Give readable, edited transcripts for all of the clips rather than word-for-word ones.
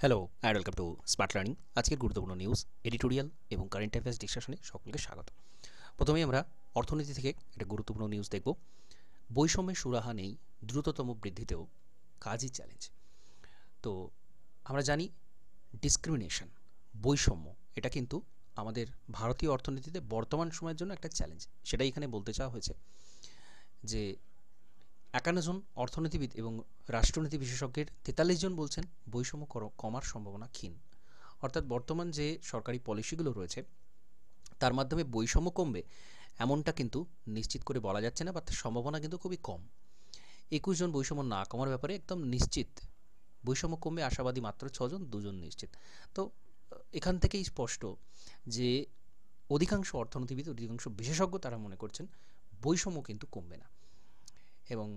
Hello and welcome to smart learning. আজকের গুরুত্বপূর্ণ news, editorial এবং কারেন্ট অ্যাফেয়ার্স ডিসকাশনে সকলকে স্বাগত। প্রথমেই আমরা অর্থনীতি থেকে একটা গুরুত্বপূর্ণ নিউজ দেখব। বৈষম্যের সুরাহা নেই, দ্রুততম বৃদ্ধিতেও কাজই চ্যালেঞ্জ। তো আমরা জানি ডিসক্রিমিনেশন, বৈষম্য, এটা কিন্তু আমাদের ভারতীয় অর্থনীতিতে বর্তমান সময়ের জন্য একটা চ্যালেঞ্জ। সেটাই এখানে বলতে চাওয়া হয়েছে যে ৫১ জন অর্থনীতিবিদ এবং রাষ্ট্রনীতি বিশেষজ্ঞের ৪৩ জন বলছেন বৈষম্য কমার সম্ভাবনা ক্ষীণ। অর্থাৎ বর্তমান যে সরকারি পলিসিগুলো রয়েছে তার মাধ্যমে বৈষম্য কমবে এমনটা কিন্তু নিশ্চিত করে বলা যাচ্ছে না, বা তার সম্ভাবনা কিন্তু খুবই কম। ২১ জন বৈষম্য না কমার ব্যাপারে একদম নিশ্চিত, বৈষম্য কমবে আশাবাদী মাত্র ৬ জন, ২ জন নিশ্চিত। তো এখান থেকেই স্পষ্ট যে অধিকাংশ অর্থনীতিবিদ, অধিকাংশ বিশেষজ্ঞ তারা মনে করছেন বৈষম্য কিন্তু কমবে না। এবং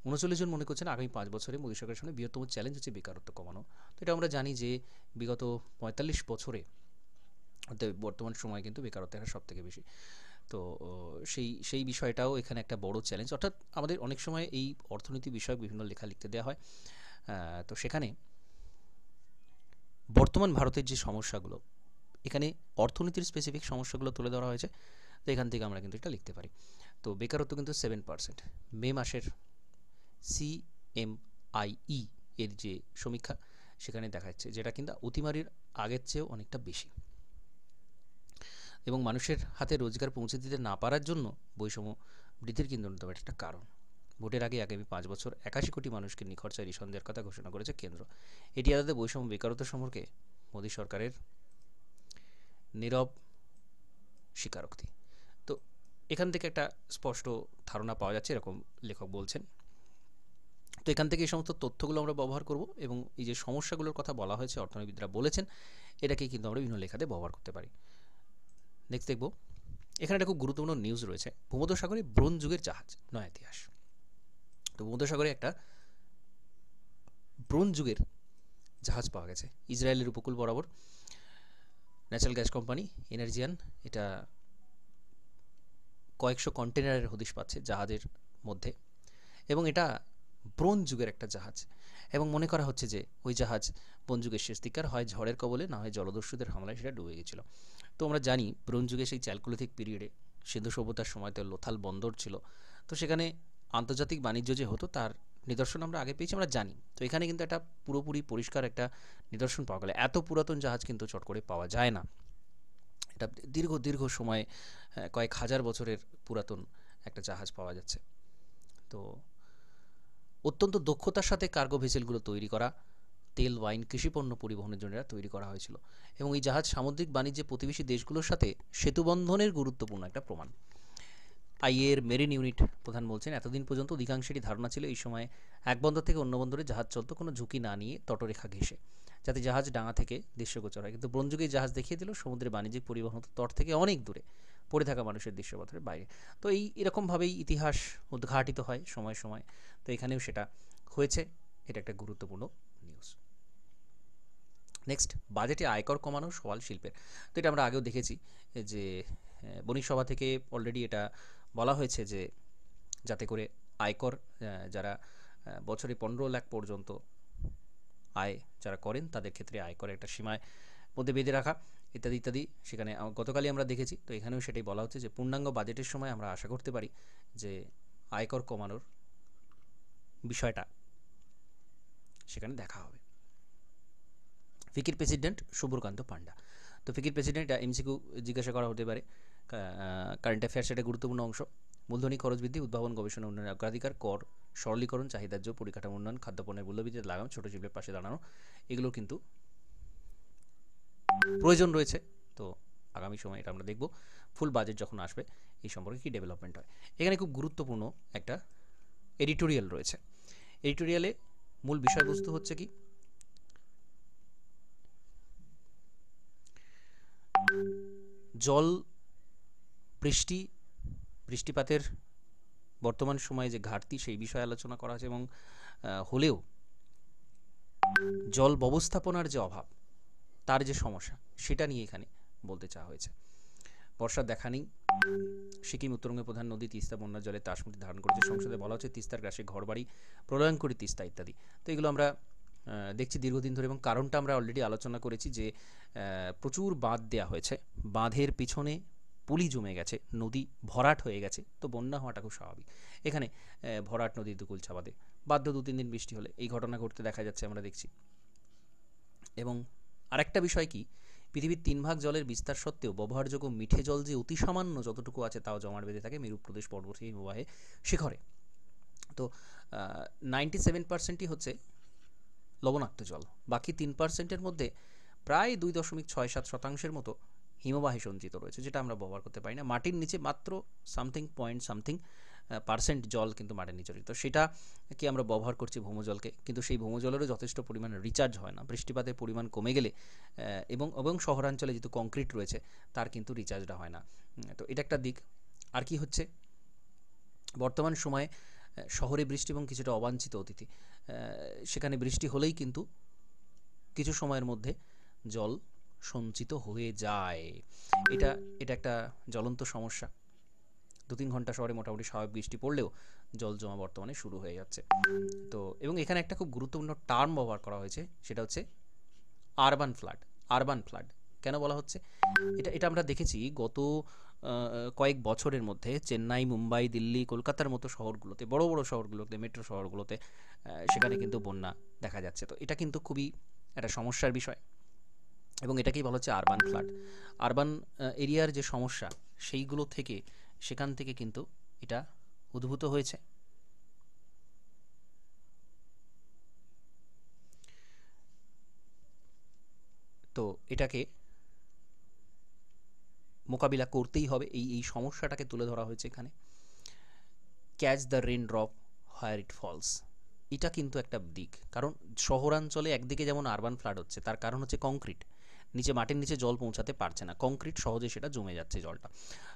৩৯ জন মনে করছেন আগামী ৫ বছরে মোদী সরকারের সামনে বৃহত্তম চ্যালেঞ্জ হচ্ছে বেকারত্ব কমানো। তো এটা আমরা জানি যে বিগত ৪৫ বছরে বর্তমান সময় কিন্তু বেকারত্বের হার সবথেকে বেশি। তো সেই বিষয়টাও এখানে একটা বড় চ্যালেঞ্জ। অর্থাৎ আমাদের অনেক সময় এই অর্থনীতি বিষয়ক বিভিন্ন লেখা লিখতে দেওয়া হয়, তো সেখানে বর্তমান ভারতের যে সমস্যাগুলো, এখানে অর্থনীতির স্পেসিফিক সমস্যাগুলো তুলে ধরা হয়েছে। তো এখান থেকে আমরা কিন্তু এটা লিখতে পারি। তো বেকারত্ব কিন্তু 7%। মে মাসের CMIE এর যে সমীক্ষা সেখানে দেখা যাচ্ছে, যেটা কিন্তু অতিমারির আগের চেয়েও অনেকটা বেশি। এবং মানুষের হাতে রোজগার পৌঁছে দিতে না পারার জন্য বৈষম্য বৃদ্ধির কিন্তু অন্যতম একটা কারণ। ভোটের আগে আগামী ৫ বছর ৮১ কোটি মানুষকে নিখরচায় রেশন দেওয়ার কথা ঘোষণা করেছে কেন্দ্র। এটি আলাদা বৈষম্য বেকারত্ব সম্পর্কে মোদী সরকারের নীরব স্বীকারোক্তি। তো এখান থেকে একটা স্পষ্ট ধারণা পাওয়া যাচ্ছে, এরকম লেখক বলছেন। তো এখান থেকে এই সমস্ত তথ্যগুলো আমরা ব্যবহার করব এবং এই যে সমস্যাগুলোর কথা বলা হয়েছে অর্থনীতিবিদরা বলেছেন, এটাকে কিন্তু আমরা বিভিন্ন লেখাতে ব্যবহার করতে পারি। নেক্সট দেখব, এখানে একটা খুব গুরুত্বপূর্ণ নিউজ রয়েছে। ভূমধ্যসাগরে ব্রোঞ্জ যুগের জাহাজ, নয়া ইতিহাস। তো ভূমধ্যসাগরে একটা ব্রোঞ্জ যুগের জাহাজ পাওয়া গেছে ইসরায়েলের উপকূল বরাবর। ন্যাচারাল গ্যাস কোম্পানি এনার্জিয়ান এটা কয়েকশো কন্টেনারের হদিশ পাচ্ছে জাহাজের মধ্যে, এবং এটা ব্রোঞ্জ যুগের একটা জাহাজ। এবং মনে করা হচ্ছে যে ওই জাহাজ ব্রোঞ্জ যুগের শেষ দিককার হয় ঝড়ের কবলে, না হয় জলদস্যুদের হামলায় সেটা ডুবে গেছিল। তো আমরা জানি ব্রোঞ্জ যুগে সেই চ্যালকোলিথিক পিরিয়ডে সিন্ধু সভ্যতার সময়তে লোথাল বন্দর ছিল। তো সেখানে আন্তর্জাতিক বাণিজ্য যে হতো তার নিদর্শন আমরা আগে পেয়েছি, আমরা জানি। তো এখানে কিন্তু একটা পুরোপুরি পরিষ্কার একটা নিদর্শন পাওয়া গেল। এত পুরাতন জাহাজ কিন্তু চট করে পাওয়া যায় না। এটা দীর্ঘ দীর্ঘ সময়, কয়েক হাজার বছরের পুরাতন একটা জাহাজ পাওয়া যাচ্ছে। তো অত্যন্ত দক্ষতার সাথে কার্গো ভেসেলগুলো তৈরি করা, তেল, ওয়াইন, কৃষিপণ্য পরিবহনের জন্য তৈরি করা হয়েছিল। এবং এই জাহাজ সামুদ্রিক বাণিজ্যে প্রতিবেশী দেশগুলোর সাথে সেতুবন্ধনের গুরুত্বপূর্ণ একটা প্রমাণ। আইএর মেরিন ইউনিট প্রধান বলছেন, এতদিন পর্যন্ত অধিকাংশেরই ধারণা ছিল এই সময়ে এক বন্দর থেকে অন্য বন্দরে জাহাজ চলতো কোনো ঝুঁকি না নিয়ে তটরেখা ঘেঁষে, যাতে জাহাজ ডাঙা থেকে দৃশ্যগোচর হয়। কিন্তু ব্রোঞ্জ যুগে জাহাজ দেখিয়ে দিল সমুদ্রে বাণিজ্যিক পরিবহন হতো তট থেকে অনেক দূরে, পড়ে থাকা মানুষের দৃশ্যপথের বাইরে। তো এরকমভাবেই ইতিহাস উদ্ঘাটিত হয় সময় সময়। তো এখানেও সেটা হয়েছে। এটা একটা গুরুত্বপূর্ণ নিউজ। নেক্সট, বাজেটে আয়কর কমানো সওয়াল শিল্পের। তো এটা আমরা আগেও দেখেছি যে বণিক সভা থেকে অলরেডি এটা বলা হয়েছে যে যাতে করে আয়কর, যারা বছরে ১৫ লাখ পর্যন্ত আয় যারা করেন তাদের ক্ষেত্রে আয়কর একটা সীমায় মধ্যে বেঁধে রাখা, ইত্যাদি ইত্যাদি। সেখানে গতকালই আমরা দেখেছি। তো এখানেও সেটাই বলা হচ্ছে যে পূর্ণাঙ্গ বাজেটের সময় আমরা আশা করতে পারি যে আয়কর কমানোর বিষয়টা সেখানে দেখা হবে। ফিকির প্রেসিডেন্ট শুভ্রকান্ত পান্ডা। তো ফিকির প্রেসিডেন্ট এমসিকিউ জিজ্ঞাসা করা হতে পারে, কারেন্ট অ্যাফেয়ার্স এটা গুরুত্বপূর্ণ অংশ। মূলধনী খরচ বৃদ্ধি, উদ্ভাবন, গবেষণা, উন্নয়নের অগ্রাধিকার, কর সরলীকরণ, চাহিদার জোর, পরিকাঠামো উন্নয়ন, খাদ্যপণ্যের মূল্যবৃদ্ধিতে লাগাম, ছোট শিল্পের পাশে দাঁড়ানো, এগুলো কিন্তু প্রয়োজন রয়েছে। তো আগামী সময় এটা আমরা দেখব ফুল বাজেট যখন আসবে এই সম্পর্কে কী ডেভেলপমেন্ট হয়। এখানে খুব গুরুত্বপূর্ণ একটা এডিটোরিয়াল রয়েছে। এডিটোরিয়ালে মূল বিষয়বস্তু হচ্ছে কি, জল, বৃষ্টিপাতের বর্তমান সময়ে যে ঘাটতি সেই বিষয়ে আলোচনা করা হয়েছে, এবং হলেও জল ব্যবস্থাপনার যে অভাব, তার যে সমস্যা, সেটা নিয়ে এখানে বলতে চাওয়া হয়েছে। বর্ষার দেখা নেই, সিকিম উত্তরবঙ্গের প্রধান নদী তিস্তা বন্যার জলে তাসমূর্তি ধারণ করেছে। সংসদে বলা হচ্ছে তিস্তার গ্রাসে ঘরবাড়ি, প্রলয়ঙ্করী তিস্তা ইত্যাদি। তো এগুলো আমরা দেখছি দীর্ঘদিন ধরে, এবং কারণটা আমরা অলরেডি আলোচনা করেছি যে প্রচুর বাঁধ দেওয়া হয়েছে, বাঁধের পিছনে পুলি জমে গেছে, নদী ভরাট হয়ে গেছে, তো বন্যা হওয়াটা খুব স্বাভাবিক। এখানে ভরাট নদীর দুকুল চাপাতে বাধ্য 2-3 দিন বৃষ্টি হলে এই ঘটনা ঘটতে দেখা যাচ্ছে, আমরা দেখছি। এবং আরেকটা বিষয় কি, পৃথিবীর 3 ভাগ জলের বিস্তার সত্ত্বেও ব্যবহারযোগ্য মিঠে জল যে অতি সামান্য যতটুকু আছে তাও জমাট বেঁধে থাকে মেরু প্রদেশ পর্বতী হিমবাহে শিখরে। তো 97%ই হচ্ছে লবণাক্ত জল, বাকি 3%-এর মধ্যে প্রায় 2.67% মতো হিমবাহে সঞ্চিত রয়েছে, যেটা আমরা ব্যবহার করতে পারি না। মাটির নিচে মাত্র সামথিং পয়েন্ট সামথিং পার্সেন্ট জল কিন্তু মাটির নিচে রয়েছে, তো সেটা কি আমরা ব্যবহার করছি ভৌমজলকে, কিন্তু সেই ভৌমজলেরও যথেষ্ট পরিমাণ রিচার্জ হয় না। বৃষ্টিপাতের পরিমাণ কমে গেলে এবং শহরাঞ্চলে যেহেতু কংক্রিট রয়েছে তার কিন্তু রিচার্জটা হয় না। তো এটা একটা দিক। আর কি হচ্ছে, বর্তমান সময়ে শহরে বৃষ্টি এবং কিছুটা অবাঞ্ছিত অতিথি, সেখানে বৃষ্টি হলেই কিন্তু কিছু সময়ের মধ্যে জল সঞ্চিত হয়ে যায়। এটা এটা একটা জ্বলন্ত সমস্যা। 2-3 ঘন্টা শহরে মোটামুটি স্বাভাবিক বৃষ্টি পড়লেও জল জমা বর্তমানে শুরু হয়ে যাচ্ছে। তো এবং এখানে একটা খুব গুরুত্বপূর্ণ টার্ম ব্যবহার করা হয়েছে, সেটা হচ্ছে আরবান ফ্লাড। আরবান ফ্লাড কেন বলা হচ্ছে, এটা আমরা দেখেছি গত কয়েক বছরের মধ্যে চেন্নাই, মুম্বাই, দিল্লি, কলকাতার মতো শহরগুলোতে, বড় বড় শহরগুলোতে, মেট্রো শহরগুলোতে সেখানে কিন্তু বন্যা দেখা যাচ্ছে। তো এটা কিন্তু খুবই একটা সমস্যার বিষয়, এবং এটাকেই বলা হচ্ছে আরবান ফ্লাড। আরবান এরিয়ার যে সমস্যা সেইগুলো থেকে, সেখান থেকে কিন্তু এটা উদ্ভূত হয়েছে। তো এটাকে মোকাবিলা করতেই হবে, এই সমস্যাটাকে তুলে ধরা হয়েছে এখানে। Catch the rain drop where it falls, এটা কিন্তু একটা দিক। কারণ শহরাঞ্চলে একদিকে যেমন আরবান ফ্লাড হচ্ছে, তার কারণ হচ্ছে কংক্রিট, নিচে মাটির নিচে জল পৌঁছাতে পারছে না, কংক্রিট সহজে সেটা জমে যাচ্ছে জলটা।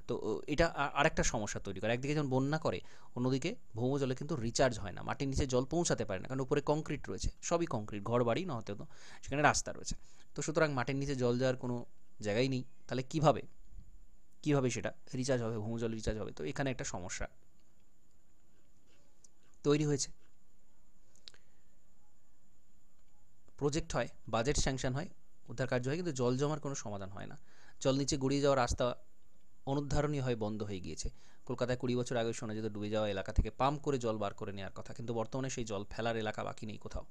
তো এটা আরেকটা সমস্যা তৈরি করে। একদিকে যেমন বন্যা করে, অন্যদিকে ভৌমজলে কিন্তু রিচার্জ হয় না, মাটির নিচে জল পৌঁছাতে পারে না, কারণ উপরে কংক্রিট রয়েছে, সবই কংক্রিট, ঘর বাড়ি না হতে হতো, সেখানে রাস্তা রয়েছে। তো সুতরাং মাটির নিচে জল যাওয়ার কোনো জায়গাই নেই, তাহলে কীভাবে সেটা রিচার্জ হবে, ভৌমজল রিচার্জ হবে? তো এখানে একটা সমস্যা তৈরি হয়েছে। প্রজেক্ট হয়, বাজেট স্যাংশন হয়, উদ্ধার কার্য হয়, কিন্তু জল জমার কোনো সমাধান হয় না। জল নিচে গড়িয়ে যাওয়ার রাস্তা অনুদ্ধারণীয় হয়ে বন্ধ হয়ে গিয়েছে। কলকাতায় 20 বছর আগে শোনা যেত ডুবে যাওয়া এলাকা থেকে পাম্প করে জল বার করে নেওয়ার কথা, কিন্তু বর্তমানে সেই জল ফেলার এলাকা বাকি নেই কোথাও।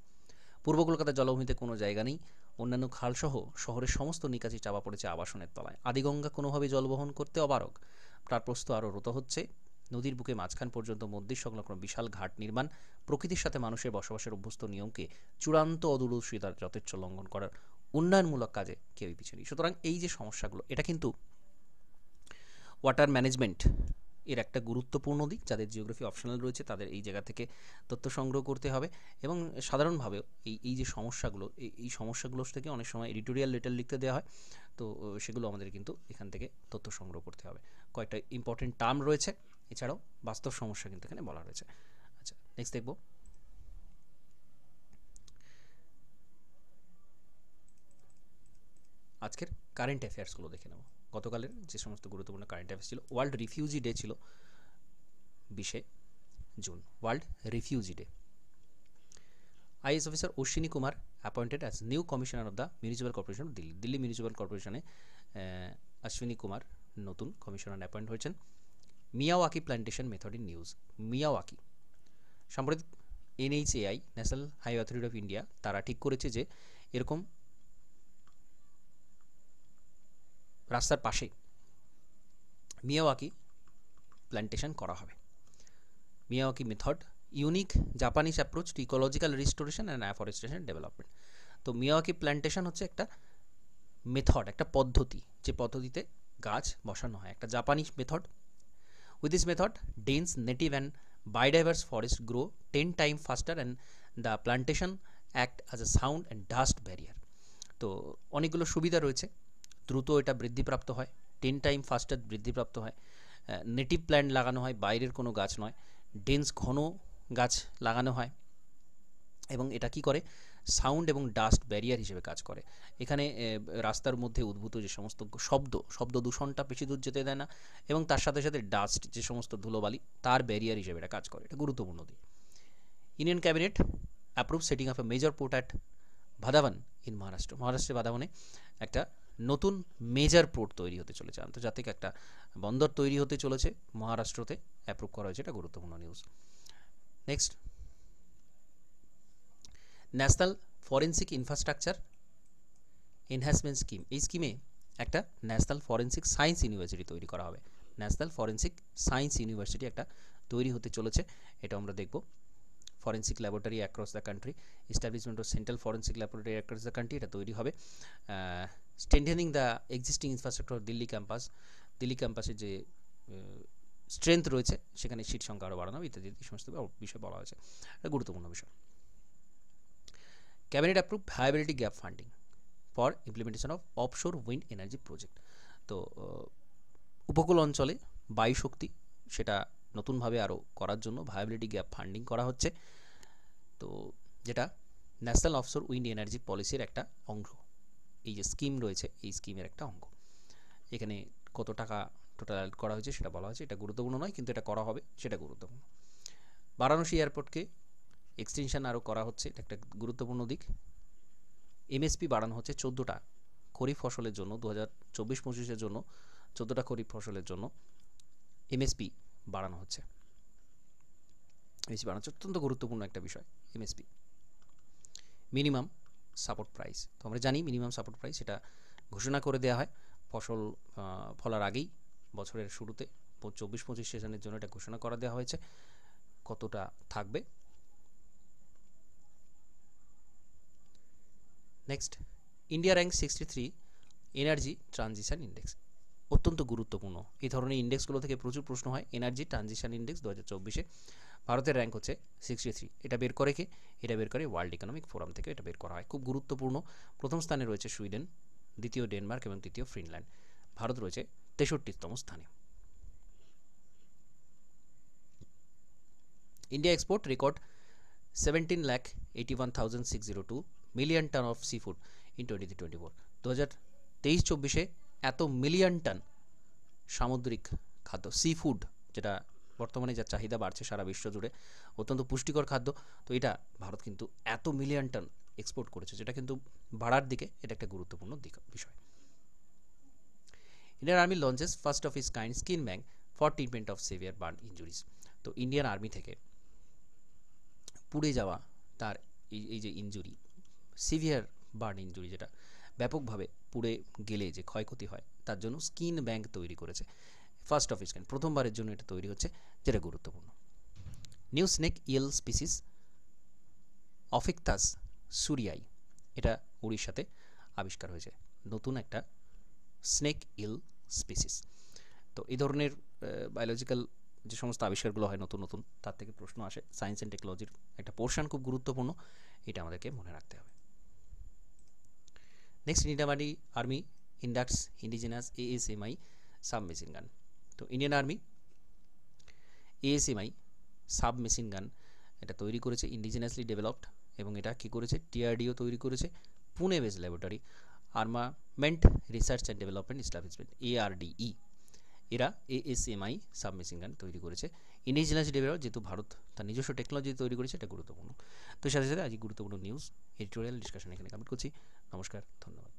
পূর্ব কলকাতার জলভূমিতে কোনো জায়গা নেই, অন্যান্য খালসহ শহরের সমস্ত নিকাশি চাপা পড়েছে আবাসনের তলায়। আদিগঙ্গা কোনোভাবে জল বহন করতে অপারগ, তার প্রস্ত আরও রত হচ্ছে। নদীর বুকে মাঝখান পর্যন্ত মন্দির সংলগ্ন বিশাল ঘাট নির্মাণ প্রকৃতির সাথে মানুষের বসবাসের অভ্যস্ত নিয়মকে চূড়ান্ত অদূরদর্শিতার যথেচ্ছ লঙ্ঘন করার উন্নয়নমূলক কাজে কেউই পিছু নেই। সুতরাং এই যে সমস্যাগুলো, এটা কিন্তু ওয়াটার ম্যানেজমেন্ট এর একটা গুরুত্বপূর্ণ দিক। যাদের জিওগ্রাফি অপশনাল রয়েছে তাদের এই জায়গা থেকে তথ্য সংগ্রহ করতে হবে, এবং সাধারণভাবেও এই যে সমস্যাগুলো, এই সমস্যাগুলোর থেকে অনেক সময় এডিটোরিয়াল লেটার লিখতে দেওয়া হয়, তো সেগুলো আমাদের কিন্তু এখান থেকে তথ্য সংগ্রহ করতে হবে। কয়েকটা ইম্পর্টেন্ট টার্ম রয়েছে, এছাড়াও বাস্তব সমস্যা কিন্তু এখানে বলা রয়েছে। আচ্ছা, নেক্সট দেখব আজকের কারেন্ট অ্যাফেয়ার্সগুলো দেখে নেব। গতকালের যে সমস্ত গুরুত্বপূর্ণ কারেন্ট অ্যাফেয়ার্স ছিল, ওয়ার্ল্ড রিফিউজি ডে ছিল 20শে জুন, world refugee day. IS officer Ashwini Kumar appointed as new commissioner of the municipal corporation of Delhi. Delhi municipal কর্পোরেশনে অশ্বিনী কুমার নতুন কমিশনার অ্যাপয়েন্ট হয়েছেন। Miyawaki plantation method in news. Miyawaki সাম্প্রতিক NHAI, national highway authority of India, তারা ঠিক করেছে যে এরকম রাস্তার পাশে মিয়াওয়াকি প্ল্যান্টেশন করা হবে। Miyawaki method unique Japanese approach to ecological restoration and afforestation development. তো মিয়াওয়াকি প্ল্যান্টেশন হচ্ছে একটা মেথড, একটা পদ্ধতি, যে পদ্ধতিতে গাছ বসানো হয়, একটা Japanese method. With this method dense native and biodiverse forest grow 10 times faster and the plantation act as a sound and dust barrier. তো অনেকগুলো সুবিধা রয়েছে, দ্রুত এটা বৃদ্ধিপ্রাপ্ত হয়, 10 টাইম ফাস্টার বৃদ্ধিপ্রাপ্ত হয়, নেটিভ প্ল্যান্ট লাগানো হয়, বাইরের কোনো গাছ নয়, ডেন্স ঘন গাছ লাগানো হয়, এবং এটা কি করে, সাউন্ড এবং ডাস্ট ব্যারিয়ার হিসেবে কাজ করে। এখানে রাস্তার মধ্যে উদ্ভূত যে সমস্ত শব্দ দূষণটা বেশি দূর যেতে দেয় না, এবং তার সাথে সাথে ডাস্ট, যে সমস্ত ধুলোবালি, তার ব্যারিয়ার হিসেবে এটা কাজ করে। এটা গুরুত্বপূর্ণ দিক। Indian cabinet approve setting up a major port at Vadhavan in Maharashtra. মহারাষ্ট্রের ভাদাবানে একটা নতুন মেজর পোর্ট তৈরি হতে চলেছে, আন্তর্জাতিক একটা বন্দর তৈরি হতে চলেছে মহারাষ্ট্রতে, অ্যাপ্রুভ করা হয়েছে, এটা গুরুত্বপূর্ণ news. Next, national forensic infrastructure enhancement scheme. এই স্কিমে একটা ন্যাশনাল ফরেন্সিক সায়েন্স ইউনিভার্সিটি তৈরি করা হবে। ন্যাশনাল ফরেন্সিক সায়েন্স ইউনিভার্সিটি একটা তৈরি হতে চলেছে, এটা আমরা দেখব। Forensic laboratory across the country, establishment of central forensic laboratory across the country, এটা তৈরি হবে। Strengthening the existing infrastructure Delhi campus, Delhi ক্যাম্পাসে যে স্ট্রেংথ রয়েছে সেখানে সিট সংখ্যা আরও বাড়ানো ইত্যাদি সমস্ত বিষয় বলা হয়েছে, এটা গুরুত্বপূর্ণ বিষয়। Cabinet approve viability gap funding for implementation of offshore wind energy project. তো উপকূল অঞ্চলে বায়ু শক্তি সেটা নতুনভাবে আরও করার জন্য ভায়াবিলিটি গ্যাপ ফান্ডিং করা হচ্ছে, তো যেটা ন্যাশনাল অফশোর উইন্ড এনার্জি পলিসির একটা অংশ। এই যে স্কিম রয়েছে এই স্কিমের একটা অঙ্গ। এখানে কত টাকা টোটাল করা হয়েছে সেটা বলা হয়েছে, এটা গুরুত্বপূর্ণ নয়, কিন্তু এটা করা হবে সেটা গুরুত্বপূর্ণ। বারাণসী এয়ারপোর্টকে এক্সটেনশন আরও করা হচ্ছে, এটা একটা গুরুত্বপূর্ণ দিক। এমএসপি বাড়ানো হচ্ছে 14টা খরিফ ফসলের জন্য, 2024-25-এর জন্য 14টা খরিফ ফসলের জন্য এমএসপি বাড়ানো হচ্ছে। এমএসপি বাড়ানো হচ্ছে অত্যন্ত গুরুত্বপূর্ণ একটা বিষয়। এমএসপি মিনিমাম সাপোর্ট প্রাইস, তো আমরা জানি মিনিমাম সাপোর্ট প্রাইস এটা ঘোষণা করে দেওয়া হয় ফসল ফলার আগেই, বছরের শুরুতে 24-25 সেশনের জন্য এটা ঘোষণা করে দেওয়া হয়েছে কতটা থাকবে। Next, India rank 63 energy transition index, অত্যন্ত গুরুত্বপূর্ণ। এই ধরনের ইন্ডেক্সগুলো থেকে প্রচুর প্রশ্ন হয়। এনার্জি ট্রানজিশন ইন্ডেক্স 2024-এ ভারতের র্যাঙ্ক হচ্ছে 63। এটা বের করে কে? এটা বের করে ওয়ার্ল্ড ইকোনমিক ফোরাম থেকে এটা বের করা হয়, খুব গুরুত্বপূর্ণ। প্রথম স্থানে রয়েছে সুইডেন, দ্বিতীয় ডেনমার্ক এবং তৃতীয় ফিনল্যান্ড। ভারত রয়েছে 63তম স্থানে। India export record 17,81,602 million ton of sea food in 2023-24। 2023-24-এ এত মিলিয়ন টন সামুদ্রিক খাদ্য, সি ফুড, যেটা বর্তমানে যার চাহিদা বাড়ছে সারা বিশ্ব জুড়ে, অত্যন্ত পুষ্টিকর খাদ্য, তো এটা ভারত কিন্তু এত মিলিয়ন টন এক্সপোর্ট করেছে, যেটা কিন্তু বাড়ার দিকে, এটা একটা গুরুত্বপূর্ণ বিষয়। Indian army launches first of is kind skin bank for treatment of severe burn injuries. তো ইন্ডিয়ান আর্মি থেকে পুড়ে যাওয়া তার এই যে ইঞ্জুরি, সিভিয়ার বার্ন ইঞ্জুরি, যেটা ব্যাপকভাবে পুড়ে গেলে যে ক্ষয়ক্ষতি হয়, তার জন্য স্কিন ব্যাংক তৈরি করেছে ফার্স্ট অফ ইস কাইন্ড, প্রথমবারের জন্য এটা তৈরি হচ্ছে, যেটা গুরুত্বপূর্ণ। নিউ স্নেক ইয়েল স্পিসিস অফিকথাস সুরিয়াই, এটা উড়িষ্যাতে আবিষ্কার হয়েছে, নতুন একটা স্নেক ইল স্পিসিস। তো এই ধরনের বায়োলজিক্যাল যে সমস্ত আবিষ্কারগুলো হয় নতুন নতুন, তার থেকে প্রশ্ন আসে, সায়েন্স অ্যান্ড টেকনোলজির একটা পোর্শন, খুব গুরুত্বপূর্ণ, এটা আমাদেরকে মনে রাখতে হবে। Next, Indian army inducts indigenous ASMI sub machine gun. তো Indian army ASMI sub machine gun এটা তৈরি করেছে, ইন্ডিজিনাসলি ডেভেলপড, এবং এটা কী করেছে? DRDO তৈরি করেছে, Pune base laboratory armament research and development establishment ARDE, এরা ASMI সাব মেশিন গান তৈরি করেছে, ইন্ডিজিনাসলি ডেভেলপ, যেহেতু ভারত তার নিজস্ব টেকনোলজি তৈরি করেছে, এটা গুরুত্বপূর্ণ। তো সাথে সাথে আজকে গুরুত্বপূর্ণ নিউজ এডিটোরিয়াল ডিসকাশন এখানে কমপ্লিট করছি। নমস্কার, ধন্যবাদ।